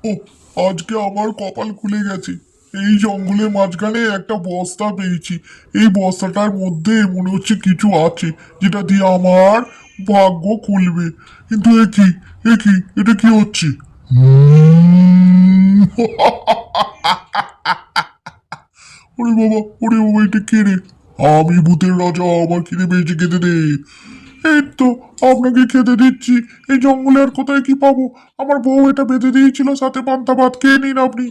ও, আজকে আমার কপাল খুলে গেছে। এই জঙ্গলের মাঝখানে একটা বস্তা পেয়েছি। এই বস্তাটার মধ্যে মনে হচ্ছে কিছু আছে, যেটা দিয়ে আমার ভাগ্য খুলবে। কিন্তু এ কি এটা কি হচ্ছে? ওরে বাবা এটা কে রে? আমি ভূতের রাজা, আমার খিদে পেয়েছে, খেতে দে। এই তো আপনাকে খেতে দিচ্ছি। এই জঙ্গলে আর কোথায় কি পাবো? আমার বউ এটা বেঁধে দিয়েছিল, সাথে পান্তা ভাত, খেয়ে নিন আপনি।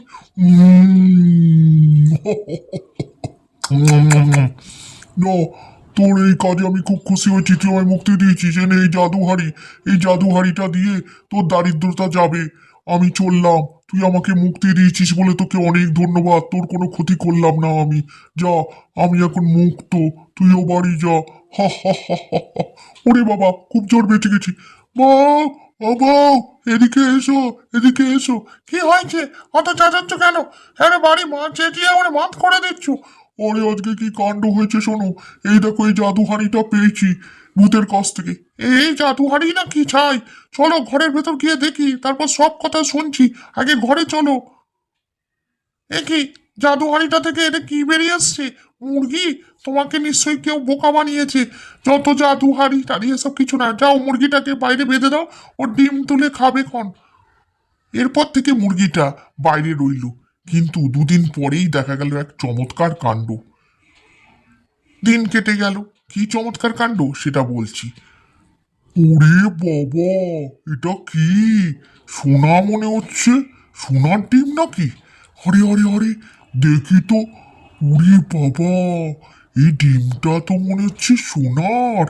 না, তোর এই কাজে আমি খুব খুশি হয়েছি। তুই আমায় মুক্তি দিয়েছিস। এনে এই জাদু হাড়ি, এই জাদু হাড়িটা দিয়ে তোর দারিদ্রতা যাবে। আমি চললাম। তুই আমাকে মুক্তি দিয়েছিস বলে তোকে অনেক ধন্যবাদ। তোর কোনো ক্ষতি করলাম না আমি। যা, আমি এখন মুক্ত। তুইও বাড়ি যা। হা হা হা হা হা। ওরে বাবা, খুব জোর বেঁচে গেছি। বউ, ও বউ, এদিকে এসো, এদিকে এসো। কি হয়েছে? অত চেঁচাচ্ছ কেন? আরে বাড়ি মা চেঁচিয়ে আমার মাত করে দিচ্ছ। ওরে আজকে কি কাণ্ড হয়েছে শোনো। এই দেখো, এই জাদুহাড়িটা পেয়েছি ভূতের কাছ থেকে। এই জাদুহাড়ি না কি চাই? চলো ঘরের ভেতর গিয়ে দেখি, তারপর সব কথা শুনছি। আগে ঘরে চলো। এ কি, জাদুহাড়িটা থেকে এটা কি বেরিয়ে আসছে? মুরগি? তোমাকে নিশ্চয়ই কেউ বোকা বানিয়েছে। যত জাদুহাড়ি টাড়ি এসব কিছু না। যাও, মুরগিটাকে বাইরে বেঁধে দাও। ওর ডিম তুলে খাবে ক্ষণ। এরপর থেকে মুরগিটা বাইরে রইল। কিন্তু দুদিন পরেই দেখা গেল এক চমৎকার কাণ্ড। দিন কেটে গেল। কি চমৎকার কাণ্ড সেটা বলছি। ওরে বাবা, এটা কি? সোনা মনে হচ্ছে। সোনার ডিম নাকি? আরে আরে আরে, দেখি তো। ওরে বাবা, এই ডিমটা তো মনে হচ্ছে সোনার।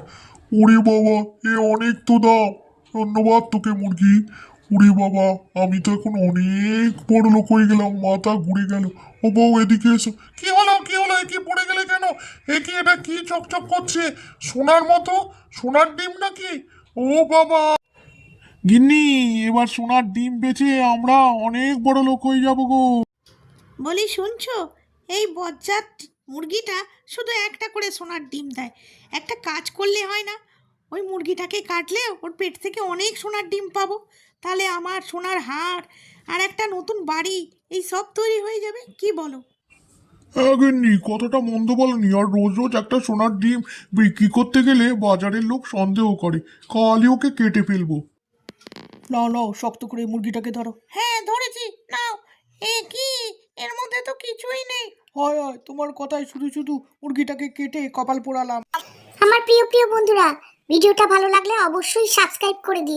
ওরে বাবা, এ অনেক তো দাম। ধন্যবাদ তোকে মুরগি। ওরে বাবা, আমি তো এখন অনেক বড় লোক হয়ে গেলাম, মাথা ঘুরে গেল। ও বউ, এদিকে এসো। কি হলো, কি হলো? এ কি পড়ে গেলে কেন? এ কি, এটা কি চকচক করছে? সোনার মতো? সোনার ডিম নাকি? ও বাবা! গিন্নি, এবার সোনার ডিম বেচে আমরা অনেক বড় লোক হয়ে যাব গো। বলি শুনছো, এই বজ্জাত মুরগিটা শুধু একটা করে সোনার ডিম দেয়। একটা কাজ করলে হয় না? ওই মুরগিটাকে কাটলে ওর পেট থেকে অনেক সোনার ডিম পাবো। তাহলে আমার সোনার হার আর একটা নতুন বাড়ি এই সব তৈরি হয়ে যাবে, কি বলো? হ্যাঁ গিন্নি, কথাটা মন্দ বলনি। আর রোজ রোজ একটা সোনার ডিম বিক্রি করতে গেলে বাজারের লোক সন্দেহ করে। কালই ওকে কেটে ফেলবো। নাও নাও, শক্ত করে মুরগিটাকে ধরো। হ্যাঁ ধরেছি, নাও। এ কি, এর মধ্যে তো কিছুই নেই। হয় হয়, তোমার কথায় শুধু শুধু মুরগিটাকে কেটে কপাল পোড়ালাম। আমার প্রিয় প্রিয় বন্ধুরা, ভিডিওটা ভালো লাগলে অবশ্যই সাবস্ক্রাইব করে দিও।